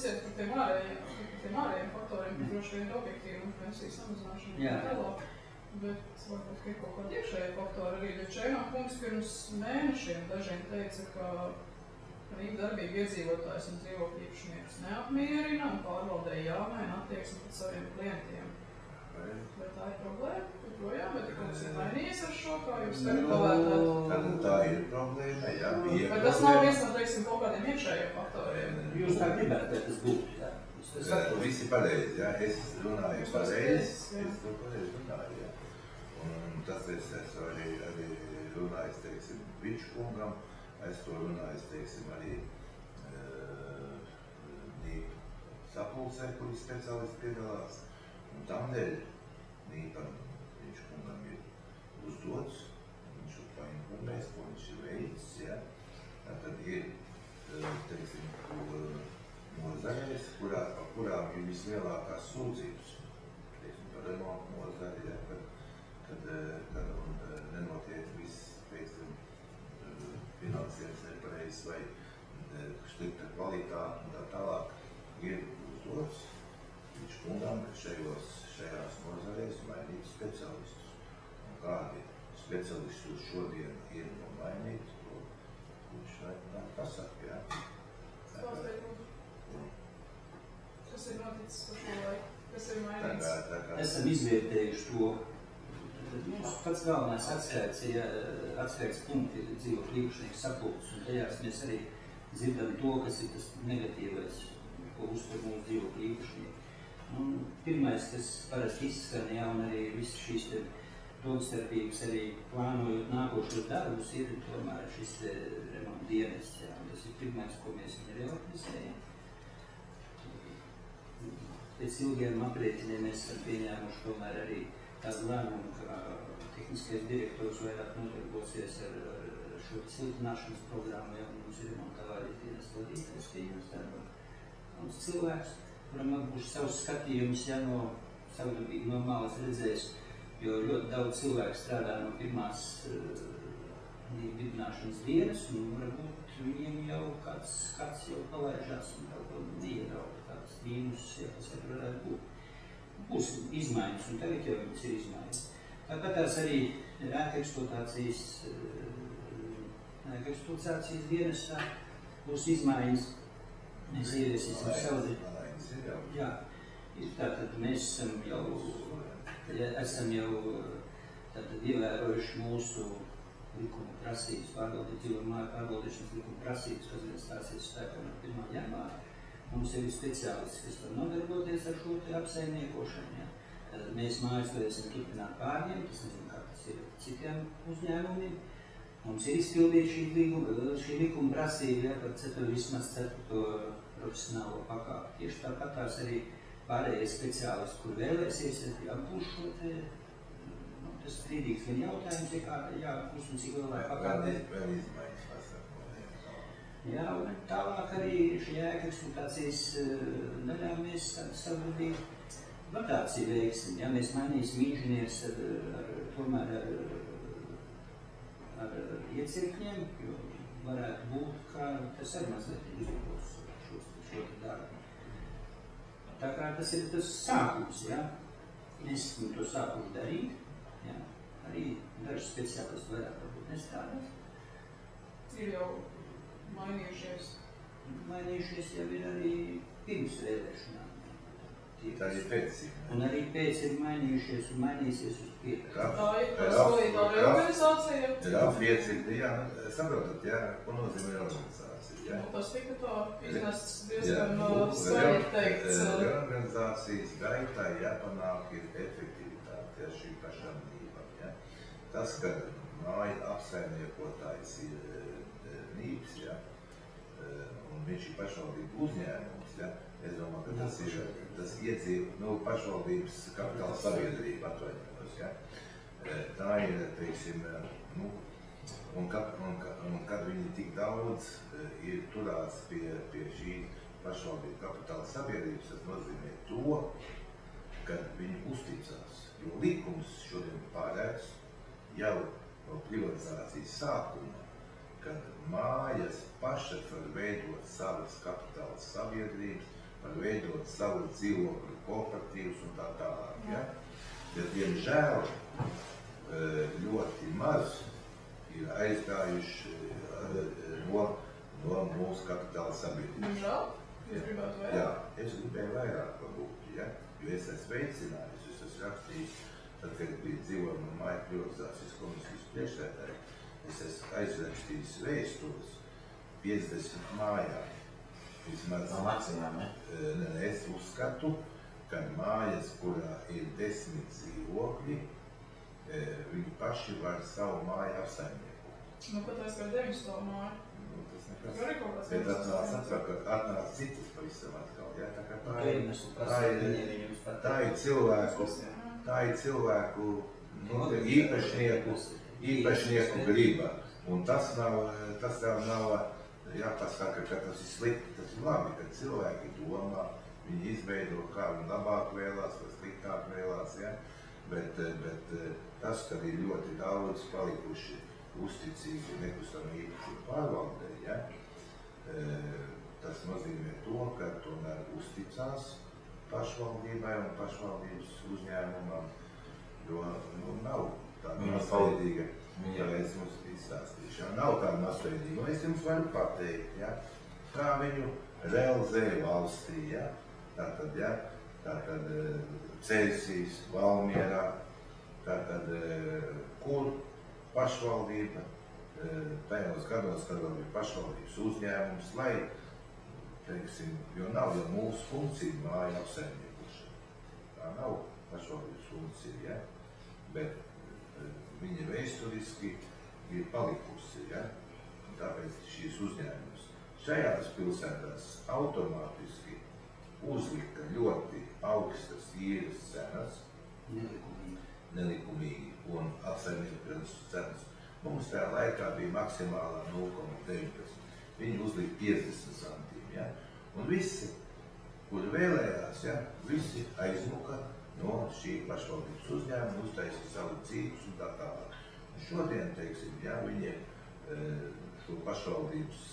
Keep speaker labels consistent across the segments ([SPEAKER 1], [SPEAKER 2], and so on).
[SPEAKER 1] tas iet par tiem ārējiem faktoriem, ka droši vien objektīvi un pensiju samazināšana un tālāk. Bet varbūt, ka ir kaut kādi iekšējie faktori arī. Bet Čēnā kungs pirms mēnešiem dažiem teica, ka darbīgi iedzīvotājs un dzīvokļu īpašnieks neapmierina un pārvaldēja jāmaina attieksmi pret saviem klientiem. Vai tā ir problēma? Projām, bet kaut kas ir mainījies ar šo, kā jūs tagad novērtāt?
[SPEAKER 2] Tā ir problēma, jā.
[SPEAKER 1] Vai tas nav viens no, teiksim, kaut kādiem iekšējiem faktoriem?
[SPEAKER 3] Jūs tā gribētu, lai tas būtu, jā?
[SPEAKER 2] Visi pareizi, jā. Es runāju pareizi, jā. Un tas es esmu arī runājis, teiksim, Viču kungam, es to runājis, teiksim, arī sapulcē, kuri speciālisti piedalās. Un tamdēļ Nīpam Viču kungam ir uzdots, viņš ir painformēs, ko viņš ir veicis, jā. Tad ir, teiksim, nozares, kurām ir vislielākās sūdzības. Teiksim, par remontu nozari, jā, kad nenotiek viss, teiksim, finansējums nepareizs vai slikta kvalitāte un tā tālāk, ir uzdots Viču kungam šajās nozarēs mainīt speciālistus. Un kādi speciālisti šodien ir mainīt, to viņš var pasaka, jā.
[SPEAKER 1] Kas ir noticis par šo laiku? Kas ir mainīts?
[SPEAKER 3] Esam izvērtējuši to. Mums pats galvenais atskaits punkti dzīvokļu īpašnieku sapulces, un tajās mēs arī dzirdam to, kas ir tas negatīvais, ko uztver mūsu dzīvokļu īpašnieki. Pirmais, kas parasti izskan, jā, un arī visas šīs domstarpības arī plānojot nākošos darbus, ir tomēr šis remonta dienests, jā. Tas ir pirmais, ko mēs viņu reorganizējam. Pēc ilgiem aprēķiniem mēs esam pieņēmuši tomēr arī tādu lēmumu, ka tehniskais direktors vairāk nodarbosies ar šo siltināšanas programmu, ja mums ir remontavāri dienas vadītājs pieņems darbā. Mums cilvēks, kuram būs savs skatījums, ja no savdabīgi no malas redzēs, jo ļoti daudz cilvēku strādā no pirmās dibināšanas dienas, un varbūt viņiem jau kāds jau palaižās un kaut ko neiedrauga, tāds mīnus, ja tas varētu būt. Būs izmaiņas, un tagad jau viņas ir izmaiņas. Tāpat tās arī eksploatācijas dienestā būs izmaiņas. Mēs ieviesīsim savu. Jā, tātad mēs esam jau ievērojuši mūsu likuma prasības, dzīvo māju pārvaldīšanas likuma prasības, kas vien stāsies spēkā no 1. janvāra. Mums ir speciālisti, kas var nodarboties ar šo apsaimniekošanu. Ja. Tad mēs mājas varēsim turpināt pārņemt, es nezinu, kā tas ir citiem uzņēmumiem. Mums ir izpildīt šī likuma prasība, ja, par vismaz 4. profesionālo pakāpi. Tieši tāpat tās arī pārējie speciālisti, kur vēlēsies, jābūs šo te, tas strīdīgs gan jautājums, jābūs un cik vēl pakāpē.
[SPEAKER 2] Vēl izmaiņas pasaka.
[SPEAKER 3] Jā, un tālāk arī šajā eksploatācijas daļā mēs savādīgi rotāciju veiksim. Ja, mēs mainīsim inženieris tomēr ar iecirkņiem, jo varētu būt, ka tas arī mazliet uzlabos šo darbu. Tā kā tas ir tas sākums, ja. Mēs esam to sākuši darīt, ja. Arī daži speciālisti vairāk varbūt nestrādās.
[SPEAKER 1] Ir jau mainījušies.
[SPEAKER 3] Mainījušies jau ir arī pirms vēlēšanām.
[SPEAKER 2] Tā ir pēc.
[SPEAKER 3] Un arī pēc ir mainījušies un mainīsies uz priekšu.
[SPEAKER 1] Tā ir solidāra organizācija.
[SPEAKER 2] Jā, 5, jā, saprotat, jā, ko nozīmē organizācija, jā.
[SPEAKER 1] Tas tika tā iznests diezgan svarīgi teikts.
[SPEAKER 2] Organizācijas gaitā jāpanāk ir efektivitāte, ja šī pašam, jā. Tas, ka māja apsaimniekotājs ir nības, ja, un viņš ir pašvaldību uzņēmums, ja, es domāju, ka tas iedzīvo pašvaldības kapitāla sabiedrība atvaļinājums, ja. Tā ir, teiksim, un kad viņi tik daudz ir turās pie šī pašvaldību kapitāla sabiedrības, tas nozīmē to, ka viņi uzticās, jo likums šodien pārēdz jau no privatizācijas sākuma, kad mājas pašas var veidot savas kapitāla sabiedrības, var veidot savu dzīvokļu kooperatīvus un tā tālāk. Ja? Bet, diemžēl, ļoti maz ir aizgājuši no mūsu kapitāla sabiedrības.
[SPEAKER 1] Diemžēl? Jūs gribētu vairāk?
[SPEAKER 2] Jā, es gribēju vairāk varbūt, ja? Jo es esmu veicinājis, es esmu rakstījis, tad, kad bija dzīvojuma un māju privatizācijas komisijas priekšsēdētāji, es esmu aizrakstījis vēstules 50 mājām. Vismaz,
[SPEAKER 4] no maksimām, ne?
[SPEAKER 2] Es uzskatu, ka mājas, kurā ir 10 dzīvokļi, viņi paši var savu māju apsaimniekot.
[SPEAKER 1] Nu, pat aizskar 9 stāvu māju.
[SPEAKER 2] Nu, tas nekas.
[SPEAKER 1] Var arī kaut kāds
[SPEAKER 2] Bet atnāc citas pavisam atkal, ja? Tā kā tā ir cilvēku īpašnieku griba. Un tas nav jāpasaka, ka tas ir slikti, tas ir labi, ka cilvēki domā, viņi izveido kā labāk vēlās vai sliktāk vēlās, ja? Bet tas, kad ir ļoti daudz palikuši uzticīgi nekustamā īpašuma pārvaldē, ja? Tas nozīmē to, ka tomēr uzticās pašvaldībai un pašvaldības uzņēmumam, jo nav tāda masveidīga, kā es mums izstāstīšu. Nav tāda masveidīga, un es jums varu pateikt, ja? Kā viņu realizē valstī, ja? Tātad Celsīs, Valmierā, tātad kur pašvaldība tajos gados, kad vēl bija pašvaldības uzņēmums, lai, teiksim, jo nav jau mūsu funkcija māju apsaimniekošana. Tā nav pašvaldības funkcija, ja? Bet viņa vēsturiski ir palikusi, ja? Tāpēc šīs uzņēmums šajās pilsētās automātiski uzlika ļoti augstas īres cenas, nelikumīgi un apsaimniekošanas cenas. Mums tajā laikā bija maksimālā 0,19. Viņi uzlika 50 centīm, ja? Un visi, kuri vēlējās, ja? Visi aizmuka no šī pašvaldības uzņēmuma, uztaisīja savu dzīves un tā tālāk. Un šodien, teiksim, ja, viņiem šo pašvaldības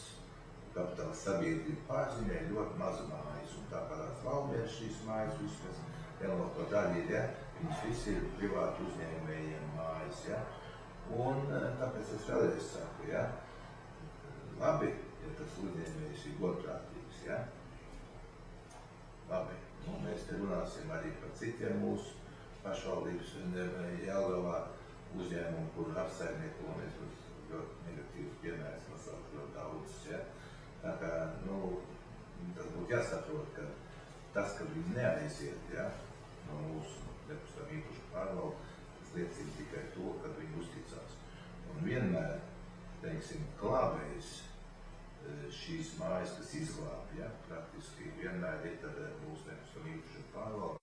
[SPEAKER 2] kapitāla sabiedrību pārziņē ļoti maz mājas, un tā parās Valmieras šīs mājas, vismaz lielāko daļu ir, ja? Viņas visi ir privāti uzņēmējiem mājas, ja? Un tāpēc es vēlreiz saku, ja? Labi, ja tas uzņēmējs ir godprātīgs, ja? Labi, un mēs te runāsim arī par citiem mūsu pašvaldības Jelgavā uzņēmumu, kuru apsaimnieko, un es ļoti negatīvs piemērs nosaukt ļoti daudzas, ja? Tā kā, tas būtu jāsaprot, ka tas, ka viņi neaiziet, ja? No mūsu nekustamā īpašuma pārvalde, tas liecina tikai to, ka viņi uzticās. Un vienmēr, teiksim, glābējs šīs mājas, kas izglāb, ja? Praktiski vienmēr ir tad mūsu nekustamā īpašuma pārvalde.